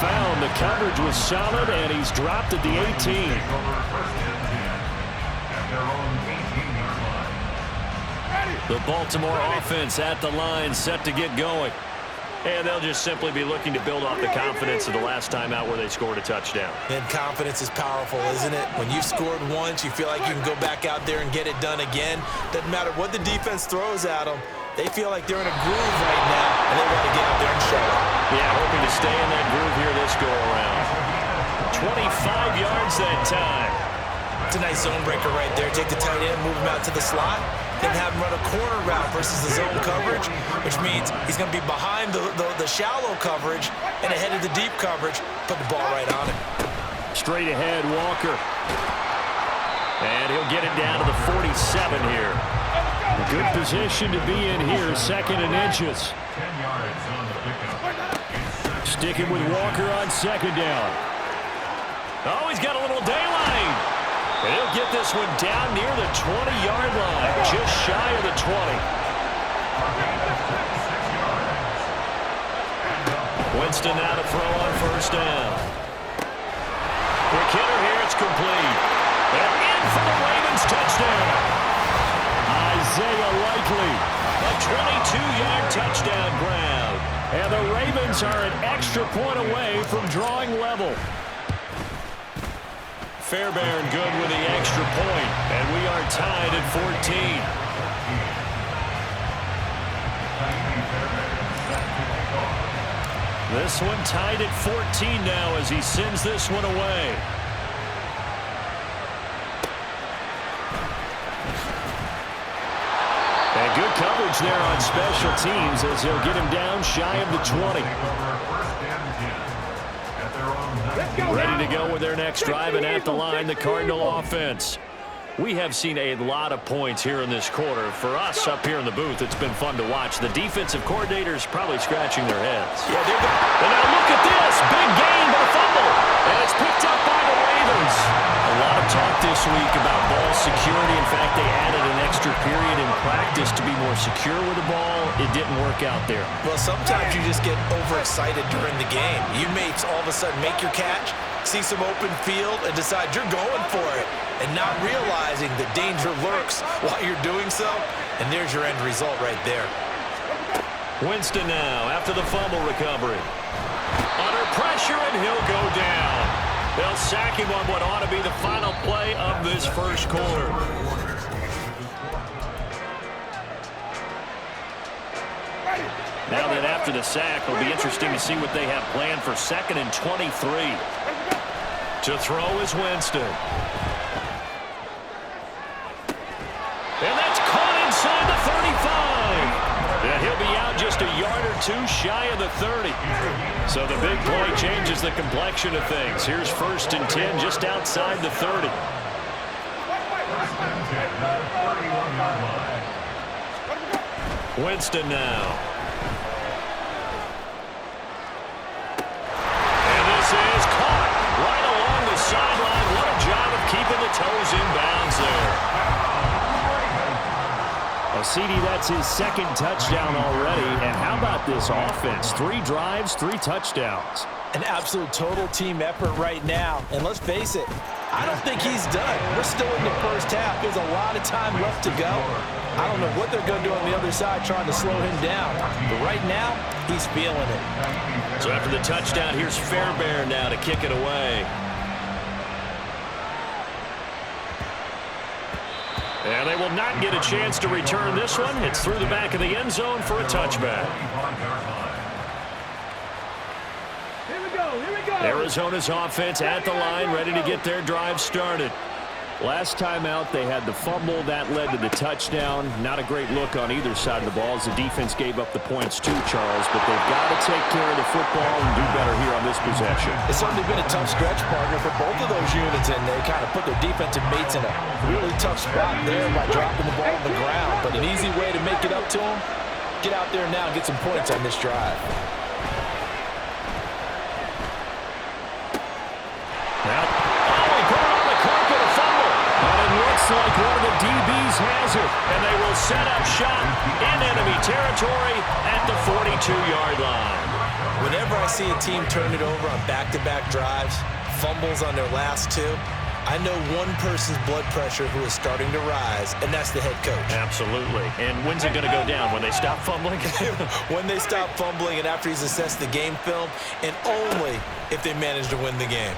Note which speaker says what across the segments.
Speaker 1: found. The coverage was solid, and he's dropped at the 18. The Baltimore offense at the line, set to get going. And they'll just simply be looking to build off the confidence of the last time out where they scored a touchdown.
Speaker 2: And confidence is powerful, isn't it? When you've scored once, you feel like you can go back out there and get it done again. Doesn't matter what the defense throws at them. They feel like they're in a groove right now, and they want to get out there and show it.
Speaker 1: Yeah, hoping to stay in that groove here this go-around. 25 yards that time.
Speaker 2: It's a nice zone breaker right there. Take the tight end, move him out to the slot, then have him run a corner route versus the zone coverage, which means he's going to be behind the shallow coverage and ahead of the deep coverage. Put the ball right on him.
Speaker 1: Straight ahead, Walker. And he'll get it down to the 47 here. Good position to be in here, 2nd and inches. Sticking with Walker on 2nd down. Oh, he's got a little daylight. And he'll get this one down near the 20-yard line, just shy of the 20. Winston now to throw on 1st down. Quick hitter here, it's complete. And in for the Ravens touchdown. Isaiah Likely, a 22-yard touchdown grab. And the Ravens are an extra point away from drawing level. Fairbairn good with the extra point, and we are tied at 14. This one tied at 14 now as he sends this one away. And good coverage there on special teams as he'll get him down shy of the 20. Ready to go with their next drive, and at the line, the Cardinal offense. We have seen a lot of points here in this quarter. For us up here in the booth, it's been fun to watch. The defensive coordinators probably scratching their heads.
Speaker 2: Yeah, they're good.
Speaker 1: And now look at this. Big gain, but a fumble. And it's picked up by the Ravens. A lot of talk this week about ball security. In fact, they added an extra period in practice to be more secure with the ball. It didn't work out there.
Speaker 2: Well, sometimes you just get overexcited during the game. You may all of a sudden make your catch, see some open field, and decide you're going for it, and not realizing the danger lurks while you're doing so, and there's your end result right there.
Speaker 1: Winston now after the fumble recovery. Under pressure, and he'll go down. They'll sack him on what ought to be the final play of this first quarter. Now that after the sack, it'll be interesting to see what they have planned for 2nd and 23. To throw is Winston. And that's caught inside the 35. And he'll be out just a yard or two shy of the 30. So the big play changes the complexion of things. Here's 1st and 10 just outside the 30. Winston now. And this is caught right along the sideline. What a job of keeping the toes in bounds there. Well, CD, that's his 2nd touchdown already. And how about this offense? 3 drives, 3 touchdowns.
Speaker 2: An absolute total team effort right now. And let's face it, I don't think he's done. We're still in the first half. There's a lot of time left to go. I don't know what they're going to do on the other side trying to slow him down. But right now, he's feeling it.
Speaker 1: So after the touchdown, here's Fairbairn now to kick it away. And they will not get a chance to return this one. It's through the back of the end zone for a touchback. Arizona's offense at the line, ready to get their drive started. Last time out, they had the fumble. That led to the touchdown. Not a great look on either side of the ball as the defense gave up the points too, Charles. But they've got to take care of the football and do better here on this possession.
Speaker 2: It's certainly been a tough stretch, partner, for both of those units, and they kind of put their defensive mates in a really tough spot there by dropping the ball on the ground. But an easy way to make it up to them, get out there now and get some points on this drive.
Speaker 1: Like one of the DBs has it, and they will set up shop in enemy territory at the 42-yard line.
Speaker 2: Whenever I see a team turn it over on back-to-back drives, fumbles on their last two, I know one person's blood pressure who is starting to rise, and that's the head coach.
Speaker 1: Absolutely. And when's it going to go down? When they stop fumbling?
Speaker 2: When they stop fumbling and after he's assessed the game film, and only if they manage to win the game.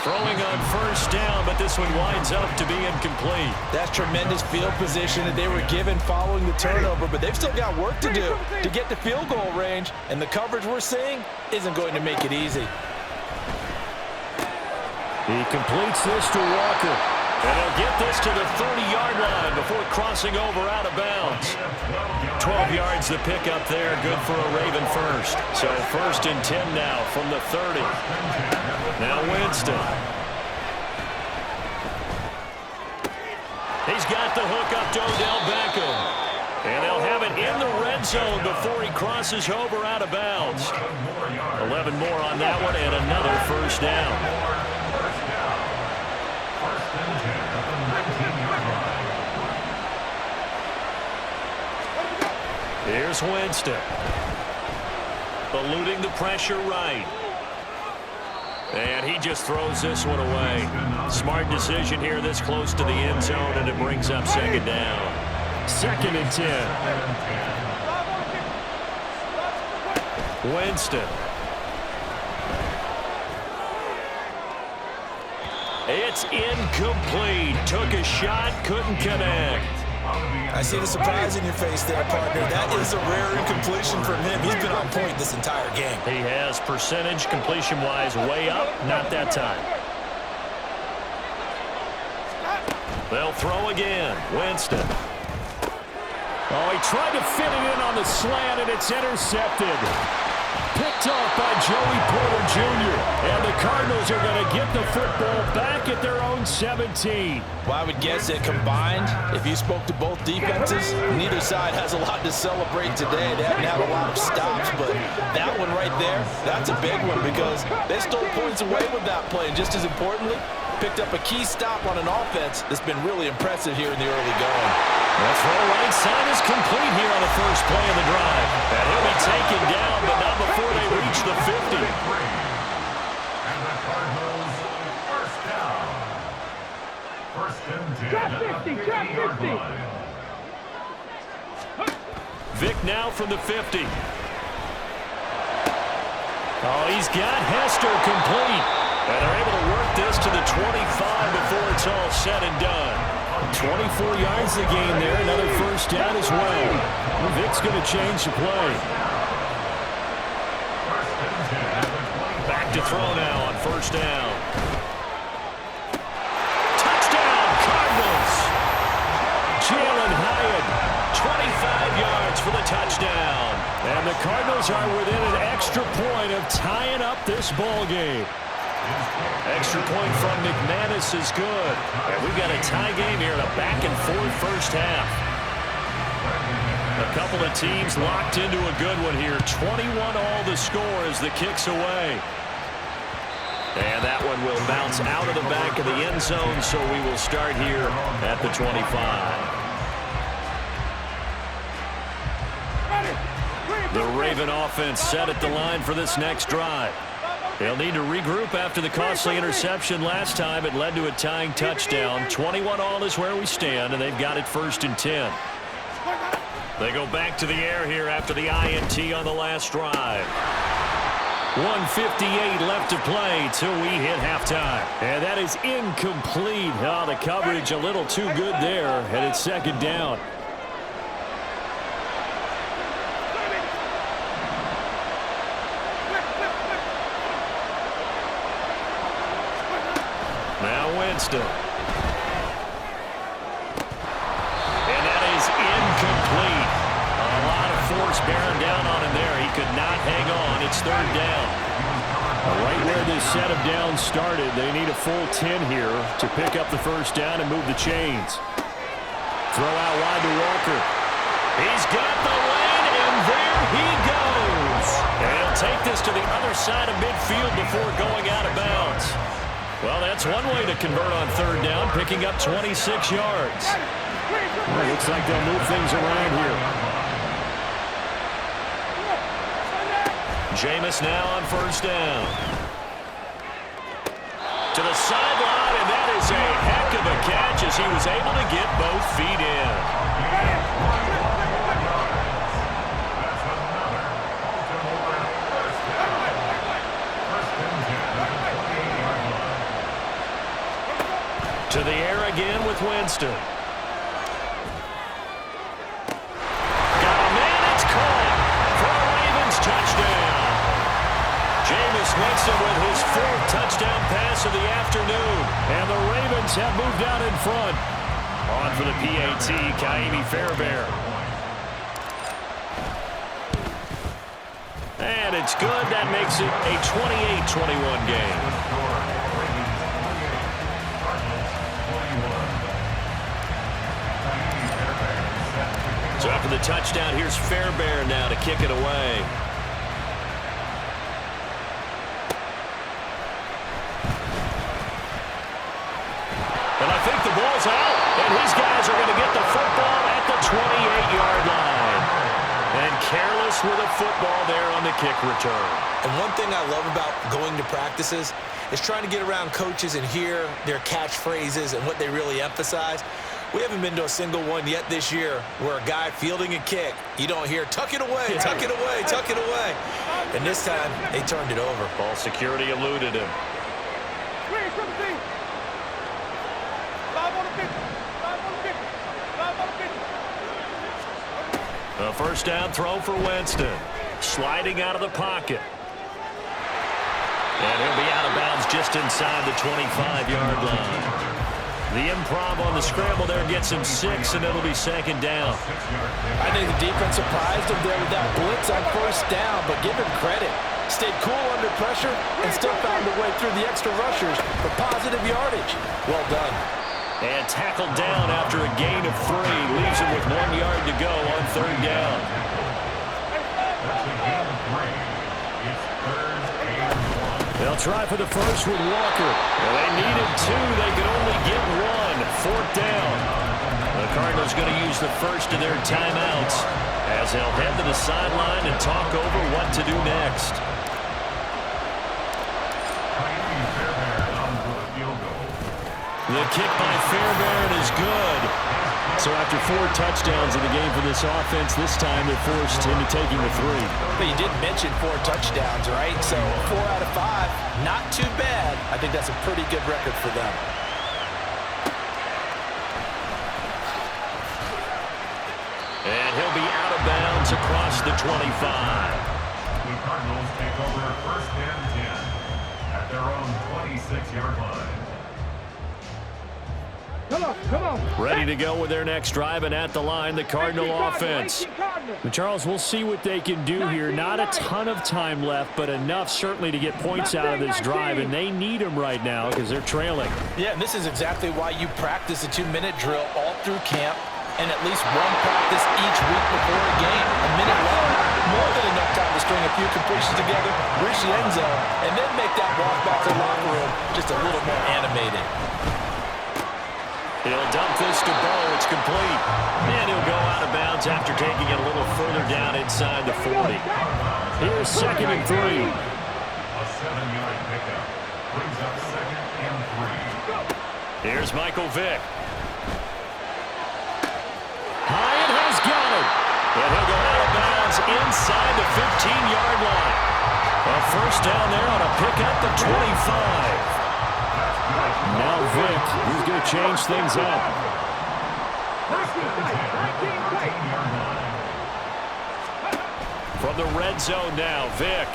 Speaker 1: Throwing on first down, but this one winds up to be incomplete.
Speaker 2: That's tremendous field position that they were given following the turnover, but they've still got work to do to get to field goal range, and the coverage we're seeing isn't going to make it easy.
Speaker 1: He completes this to Walker. And he'll get this to the 30-yard line before crossing over out of bounds. 12 yards the pickup there, good for a Raven first. So 1st and 10 now from the 30. Now Winston. He's got the hook up to Odell Beckham. And they'll have it in the red zone before he crosses over out of bounds. 11 more on that one and another first down. Here's Winston. Eluding the pressure right. And he just throws this one away. Smart decision here this close to the end zone, and it brings up 2nd down. 2nd and 10. Winston. It's incomplete. Took a shot, couldn't connect.
Speaker 2: I see the surprise in your face there, partner. That is a rare incompletion from him. He's been on point this entire game.
Speaker 1: He has percentage completion-wise way up. Not that time. They'll throw again. Winston. Oh, he tried to fit it in on the slant, and it's intercepted. Picked off by Joey Porter Jr. And the Cardinals are going to get the football back at their own 17.
Speaker 2: Well, I would guess that combined, if you spoke to both defenses, neither side has a lot to celebrate today. They haven't had a lot of stops, but that one right there, that's a big one because they stole points away with that play. And just as importantly, picked up a key stop on an offense that's been really impressive here in the early going.
Speaker 1: The throw right side is complete here on the first play of the drive. And he'll be taken down, but not before they reach the 50.
Speaker 3: And the Cardinals first down. 1st and 10. Drop 50.
Speaker 1: Vic now from the 50. Oh, he's got Hester complete. And they're able to work this to the 25 before it's all said and done. 24 yards the gain there. Another first down as well. Vic's going to change the play. Back to throw now on first down. Touchdown, Cardinals. Jalen Hyatt, 25 yards for the touchdown. And the Cardinals are within an extra point of tying up this ball game. Extra point from McManus is good. And we've got a tie game here in a back-and-forth first half. A couple of teams locked into a good one here. 21 all the score as the kick's away. And that one will bounce out of the back of the end zone, so we will start here at the 25. The Raven offense set at the line for this next drive. They'll need to regroup after the costly interception last time. It led to a tying touchdown. 21 all is where we stand, and they've got it 1st and 10. They go back to the air here after the INT on the last drive. 1:58 left to play till we hit halftime. And that is incomplete. Oh, the coverage a little too good there, and it's 2nd down. Winston. And that is incomplete. A lot of force bearing down on him there. He could not hang on. It's 3rd down. Right where this set of downs started, they need a full 10 here to pick up the first down and move the chains. Throw out wide to Walker. He's got the lane, and there he goes. And he'll take this to the other side of midfield before going out of bounds. Well, that's one way to convert on 3rd down, picking up 26 yards. Well, looks like they'll move things around here. Jameis now on first down. To the sideline, and that is a heck of a catch as he was able to get both feet in. To the air again with Winston. Got a man, it's caught for a Ravens touchdown. Jameis Winston with his 4th touchdown pass of the afternoon. And the Ravens have moved out in front. On for the PAT, Kaimi Fairbairn. And it's good. That makes it a 28-21 game. So after the touchdown, here's Fairbairn now to kick it away. And I think the ball's out, and these guys are going to get the football at the 28-yard line. And careless with a football there on the kick return.
Speaker 2: And one thing I love about going to practices is trying to get around coaches and hear their catchphrases and what they really emphasize. We haven't been to a single one yet this year where a guy fielding a kick, you don't hear, tuck it away, tuck it away, tuck it away. And this time, they turned it over.
Speaker 1: Ball security eluded him. A first down throw for Winston. Sliding out of the pocket. And he'll be out of bounds just inside the 25-yard line. The improv on the scramble there gets him 6, and it'll be second down.
Speaker 2: I think the defense surprised him there with that blitz on first down, but give him credit. Stayed cool under pressure and still found a way through the extra rushers for positive yardage. Well done.
Speaker 1: And tackled down after a gain of 3. Leaves him with 1 yard to go on third down. They'll try for the first with Walker. Well, they needed 2. They could only get 1. Fourth down. The Cardinals going to use the first of their timeouts as they'll head to the sideline and talk over what to do next. The kick by Fairbairn is good. So after 4 touchdowns in the game for this offense, this time they're forced into taking the 3.
Speaker 2: But you did mention 4 touchdowns, right? So 4 out of 5, not too bad. I think that's a pretty good record for them.
Speaker 1: And he'll be out of bounds across the 25.
Speaker 3: The Cardinals take over first and 10 at their own 26-yard line.
Speaker 4: Come on.
Speaker 1: Ready to go with their next drive, and at the line, the Cardinal offense. And Charles, we'll see what they can do here. Not a ton of time left, but enough certainly to get points out of this drive, and they need them right now because they're trailing.
Speaker 2: Yeah, and this is exactly why you practice a 2-minute drill all through camp and at least one practice each week before a game. A minute long, more than enough time to string a few completions together, reach the end zone, and then make that walk back to the locker room just a little more animated.
Speaker 1: He'll dump this to Bo. It's complete. And he'll go out of bounds after taking it a little further down inside the 40. Here's second and 3.
Speaker 3: A 7-yard pickup brings up second and 3.
Speaker 1: Here's Michael Vick. Hyatt has got it. And he'll go out of bounds inside the 15-yard line. A first down there on a pickup of 25. Now Vick, he's going to change things up. From the red zone now, Vick.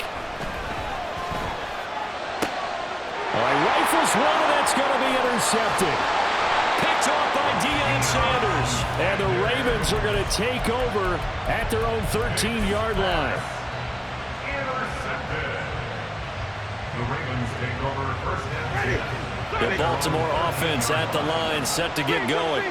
Speaker 1: Rifles one, and that's going to be intercepted. Picked off by Deion Sanders. And the Ravens are going to take over at their own 13-yard line.
Speaker 3: Intercepted. The Ravens take over first and 10.
Speaker 1: The Baltimore offense at the line, set to get going.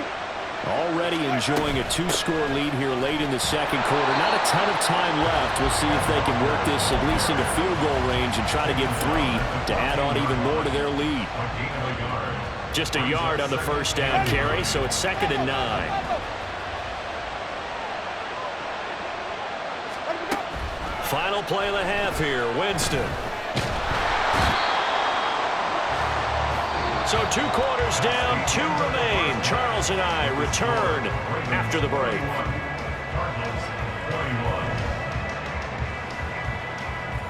Speaker 1: Already enjoying a 2-score lead here late in the second quarter. Not a ton of time left. We'll see if they can work this at least into field goal range and try to get 3 to add on even more to their lead. Just a yard on the first down carry, so it's second and 9. Final play of the half here, Winston. So 2 quarters down, 2 remain. Charles and I return after the break.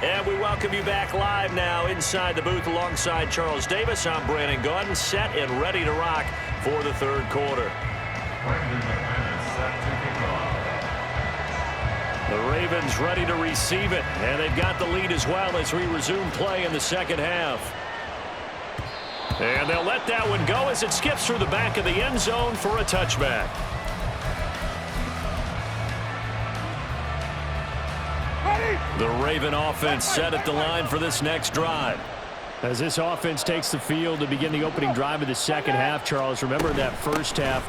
Speaker 1: And we welcome you back live now inside the booth alongside Charles Davis. I'm Brandon Gaudin, set and ready to rock for the 3rd quarter. The Ravens ready to receive it, and they've got the lead as well as we resume play in the 2nd half. And they'll let that one go as it skips through the back of the end zone for a touchback. The Raven offense set at the line for this next drive. As this offense takes the field to begin the opening drive of the 2nd half, Charles, remember that 1st half,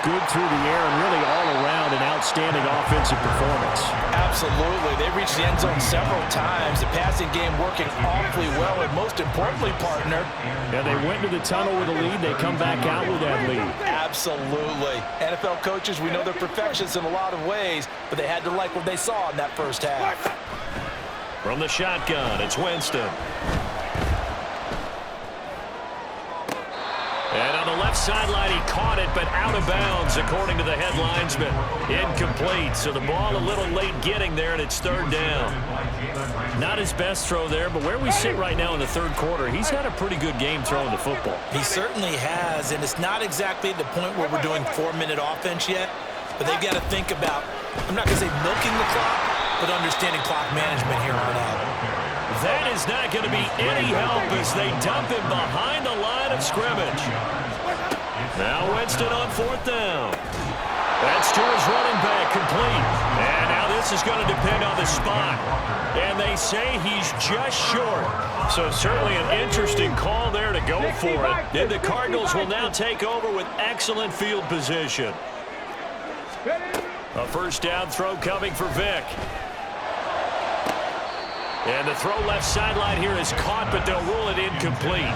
Speaker 1: good through the air and really all around an outstanding offensive performance.
Speaker 2: Absolutely. They reached the end zone several times. The passing game working awfully well, and most importantly, partner.
Speaker 1: Yeah, they went to the tunnel with a lead. They come back out with that lead.
Speaker 2: Absolutely. NFL coaches, we know they're perfectionists in a lot of ways, but they had to like what they saw in that 1st half.
Speaker 1: From the shotgun, it's Winston. And on the left sideline, he caught it, but out of bounds, according to the head linesman. Incomplete, so the ball a little late getting there, and it's 3rd down. Not his best throw there, but where we sit right now in the 3rd quarter, he's had a pretty good game throwing the football.
Speaker 2: He certainly has, and it's not exactly the point where we're doing 4-minute offense yet, but they've got to think about, I'm not going to say milking the clock, but understanding clock management here on out.
Speaker 1: That is not going to be any help as they dump him behind the line of scrimmage. Now Winston on 4th down. That's to his running back, complete. And now this is going to depend on the spot. And they say he's just short. So certainly an interesting call there to go for it. And the Cardinals will now take over with excellent field position. A 1st down throw coming for Vic. And the throw left sideline here is caught, but they'll rule it incomplete.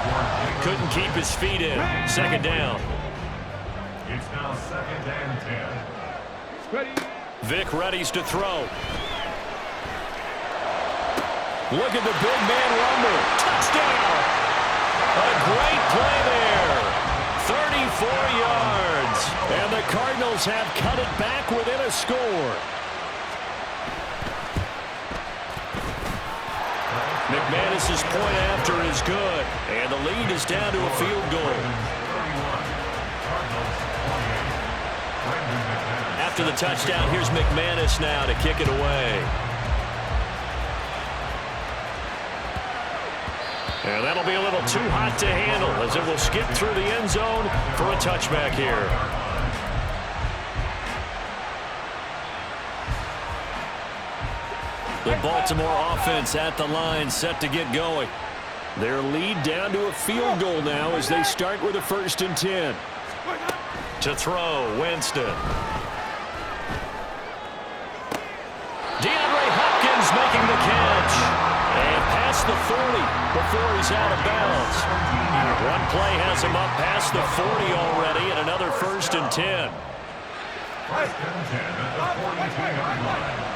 Speaker 1: Couldn't keep his feet in. 2nd down.
Speaker 3: It's now 2nd and 10.
Speaker 1: Vic readies to throw. Look at the big man rumble. Touchdown! A great play there. 34 yards. And the Cardinals have cut it back within a score. McManus's point after is good, and the lead is down to a field goal. After the touchdown, here's McManus now to kick it away. And that'll be a little too hot to handle as it will skip through the end zone for a touchback here. The Baltimore offense at the line, set to get going. Their lead down to a field goal now as they start with a 1st and 10. To throw, Winston. DeAndre Hopkins making the catch. And past the 40 before he's out of bounds. One play has him up past the 40 already, and another 1st and 10.
Speaker 3: 1st and 10 at the 42-yard line.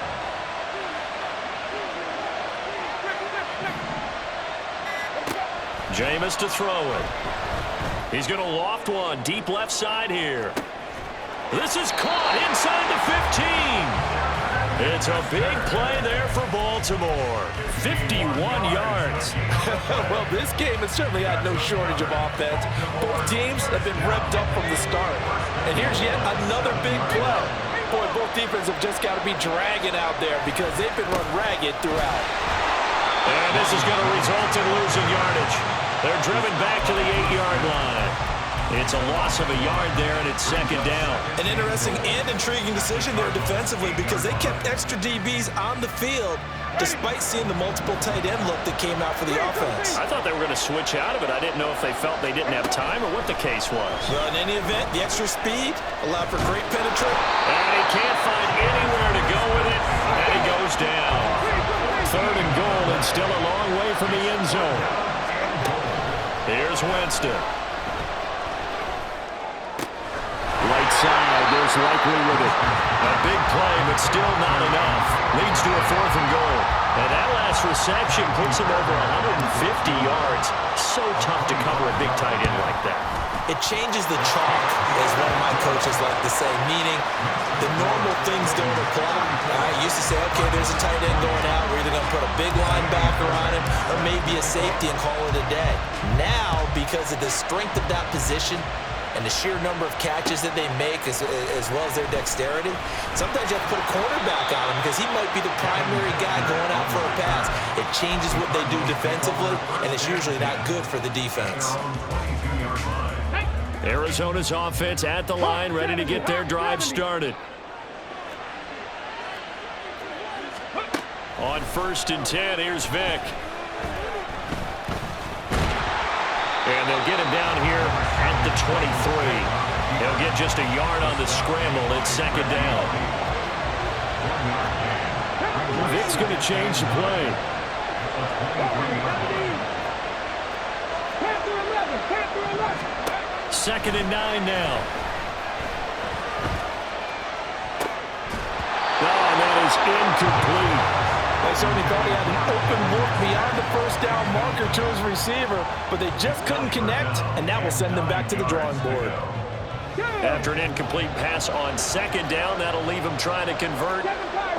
Speaker 1: Jameis to throw it. He's going to loft one deep left side here. This is caught inside the 15. It's a big play there for Baltimore. 51 yards.
Speaker 2: Well, this game has certainly had no shortage of offense. Both teams have been revved up from the start. And here's yet another big play. Boy, both defenses have just got to be dragging out there because they've been run ragged throughout.
Speaker 1: And this is going to result in losing yardage. They're driven back to the 8-yard line. It's a loss of a yard there, and it's 2nd down.
Speaker 2: An interesting and intriguing decision there defensively because they kept extra DBs on the field despite seeing the multiple tight end look that came out for the offense.
Speaker 1: I thought they were going to switch out of it. I didn't know if they felt they didn't have time or what the case was.
Speaker 2: Well, in any event, the extra speed allowed for great penetration.
Speaker 1: And he can't find anywhere to go with it, and he goes down. 3rd and goal, and still a long way from the end zone. Here's Winston. Right side, there's Likely with it. A big play, but still not enough. Leads to a 4th and goal. And that last reception puts him over 150 yards. So tough to cover a big tight end like that.
Speaker 2: It changes the chalk, as one of my coaches like to say, meaning the normal things don't apply. I used to say, okay, there's a tight end going out. We're either going to put a big linebacker on him or maybe a safety and call it a day. Now, because of the strength of that position and the sheer number of catches that they make as well as their dexterity, sometimes you have to put a cornerback on him because he might be the primary guy going out for a pass. It changes what they do defensively, and it's usually not good for the defense.
Speaker 1: Arizona's offense at the line, ready to get their drive started. On 1st and 10, here's Vic. And they'll get him down here at the 23. He'll get just a yard on the scramble. It's 2nd down. Vic's going to change the play. 2nd and 9 now. Oh, and that is incomplete.
Speaker 2: They certainly thought he had an open look beyond the 1st down marker to his receiver, but they just couldn't connect, and that will send them back to the drawing board.
Speaker 1: After an incomplete pass on 2nd down, that'll leave him trying to convert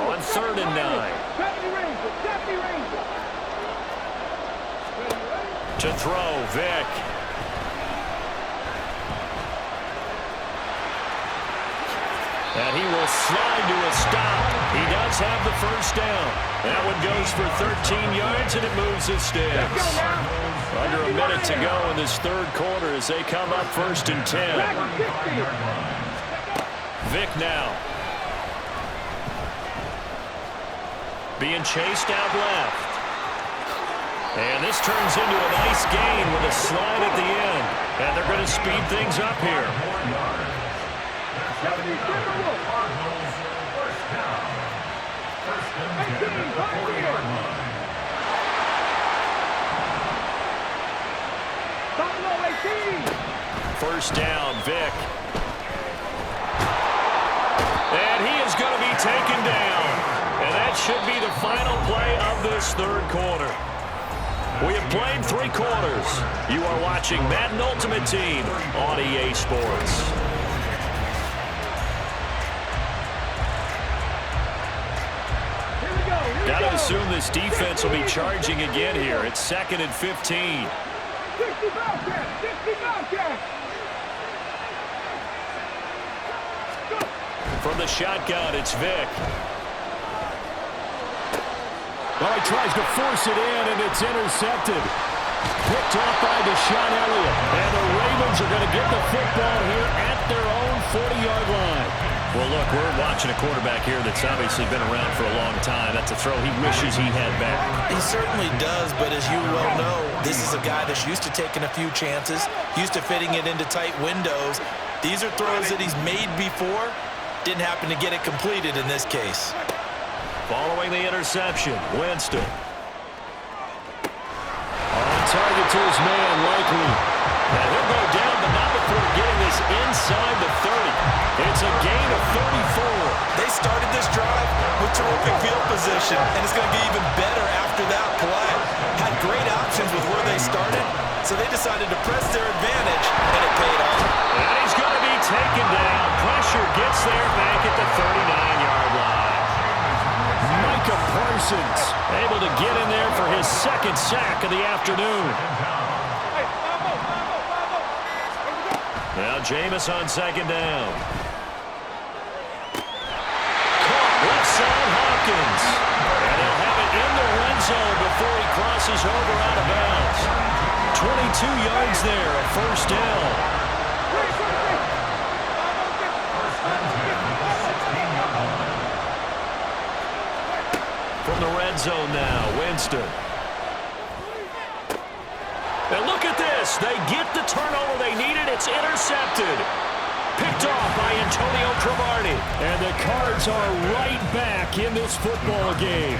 Speaker 1: on 3rd and 9. To throw, Vic. And he will slide to a stop. He does have the 1st down. That one goes for 13 yards, and it moves his sticks. Under a minute to go in this 3rd quarter as they come up 1st and 10. Vic now. Being chased out left. And this turns into a nice gain with a slide at the end. And they're going to speed things up here. First down, Vic. And he is going to be taken down. And that should be the final play of this 3rd quarter. We have played 3 quarters. You are watching Madden Ultimate Team on EA Sports. Got to assume this defense will be charging again here. It's 2nd and 15. From the shotgun, it's Vic. Well, he tries to force it in, and it's intercepted. Picked off by Deshaun Elliott. And the Ravens are going to get the football here at their own 40-yard line. Well, look, we're watching a quarterback here that's obviously been around for a long time. That's a throw he wishes he had back.
Speaker 2: He certainly does, but as you well know, this is a guy that's used to taking a few chances, used to fitting it into tight windows. These are throws that he's made before. Didn't happen to get it completed in this case.
Speaker 1: Following the interception, Winston. On target to his man, likely. And he'll go down, but not before getting this inside the 30. It's a gain of 34.
Speaker 2: They started this drive with terrific field position, and it's going to be even better after that play. Had great options with where they started, so they decided to press their advantage, and it paid off.
Speaker 1: And he's going to be taken down. Pressure gets there back at the 39-yard line. Micah Parsons able to get in there for his 2nd sack of the afternoon. Now Jameis on 2nd down. Caught left side Hopkins. And he'll have it in the red zone before he crosses over out of bounds. 22 yards there, a 1st down. From the red zone now, Winston. And look at this. They get the turnover they needed. It's intercepted. Picked off by Antonio Cromartie. And the Cards are right back in this football game.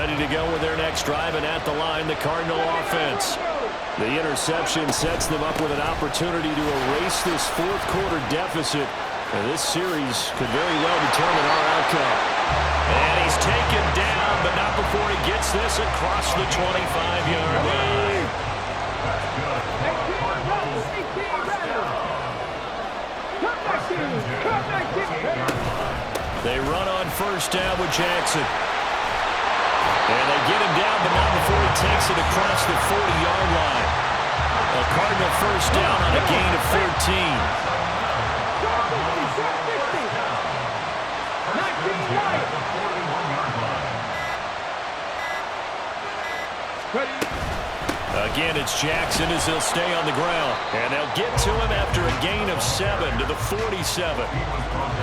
Speaker 1: Ready to go with their next drive, and at the line, the Cardinal offense. The interception sets them up with an opportunity to erase this fourth quarter deficit. And this series could very well determine our outcome. And he's taken down, but not before he gets this across the 25-yard line. They run on first down with Jackson. And they get him down, but not before he takes it across the 40-yard line. A Cardinal first down on a gain of 13. Again, it's Jackson as he'll stay on the ground. And they'll get to him after a gain of 7 to the 47.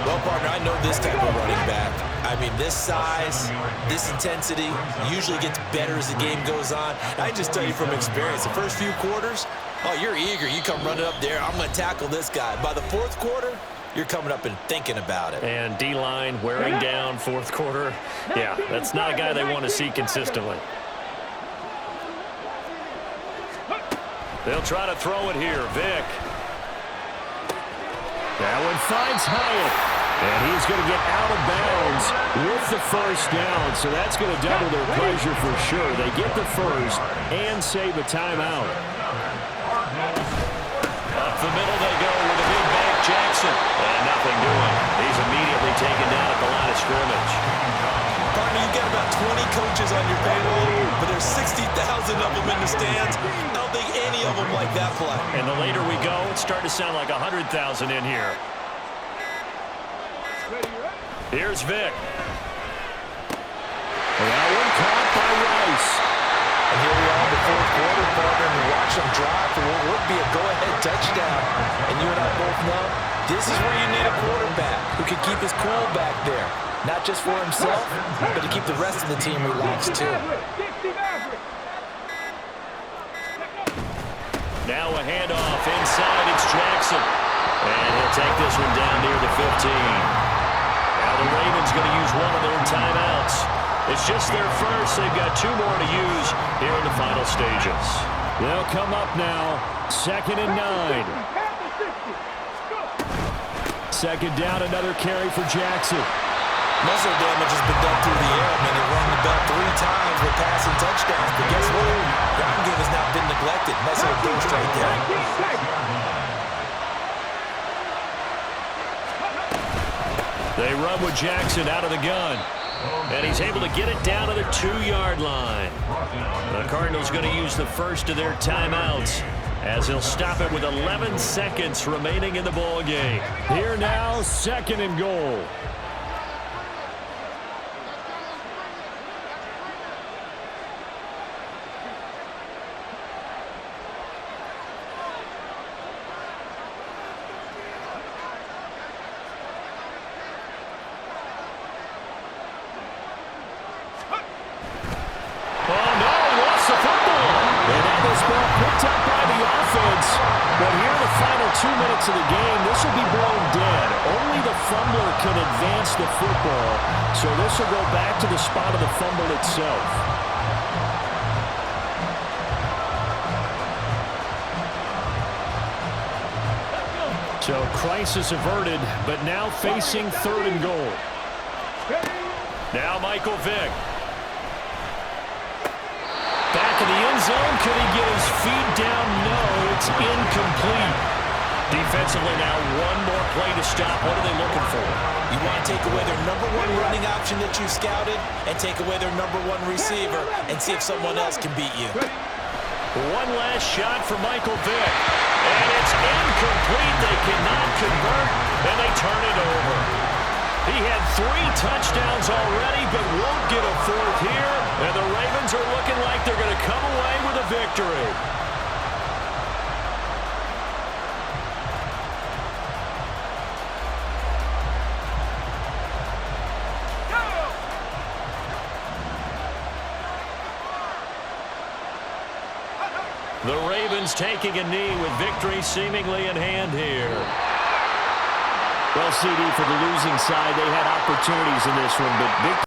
Speaker 2: Well, partner, I know this type of running back. I mean, this size, this intensity usually gets better as the game goes on. I just tell you from experience, the first few quarters, oh, you're eager. You come running up there, I'm going to tackle this guy. By the fourth quarter, you're coming up and thinking about it.
Speaker 1: And D-line wearing down fourth quarter. Yeah, that's not a guy they want to see consistently. They'll try to throw it here. Vick. That one finds Hyatt. And he's going to get out of bounds with the first down. So that's going to double their pleasure for sure. They get the first and save a timeout. Up the middle they go with a big back Jackson. And nothing doing. He's immediately taken down at the line of scrimmage.
Speaker 2: Partner, you got about 20 coaches on your payroll, but there's 60,000 of them in the stands. I don't think any of them like that play.
Speaker 1: And the later we go, it's starting to sound like 100,000 in here. Here's Vick. That one caught by Rice.
Speaker 2: And here we are in the fourth quarter, partner, and watch them drive for what would be a go-ahead touchdown. And you and I both know this is where you need a quarterback who can keep his cool back there. Not just for himself, but to keep the rest of the team relaxed, too.
Speaker 1: Now a handoff inside. It's Jackson. And he'll take this one down near the 15. Now the Ravens going to use one of their timeouts. It's just their first. They've got 2 more to use here in the final stages. They'll come up now. 2nd and 9. Second down, another carry for Jackson.
Speaker 2: Muscle damage has been done through the air. I mean, they run the belt 3 times with passing touchdowns. But guess what? Ground game has not been neglected. Nice little burst right there.
Speaker 1: They run with Jackson out of the gun. And he's able to get it down to the 2-yard line. The Cardinals going to use the first of their timeouts as he'll stop it with 11 seconds remaining in the ball game. Here now, 2nd and goal. But here in the final 2 minutes of the game, this will be blown dead. Only the fumbler can advance the football, so this will go back to the spot of the fumble itself. So crisis averted, but now facing 3rd and goal. Now Michael Vick. Back in the end zone. Could he get his feet down? No, it's incomplete. Defensively now, 1 more play to stop. What are they looking for?
Speaker 2: You want to take away their number 1 running option that you scouted and take away their number 1 receiver and see if someone else can beat you.
Speaker 1: One last shot for Michael Vick. And it's incomplete. They cannot convert, and they turn it over. He had 3 touchdowns already, but won't get a 4th here. And the Ravens are looking like they're going to come away with a victory. The Ravens taking a knee with victory seemingly in hand here. Well, CD, for the losing side, they had opportunities in this one, but big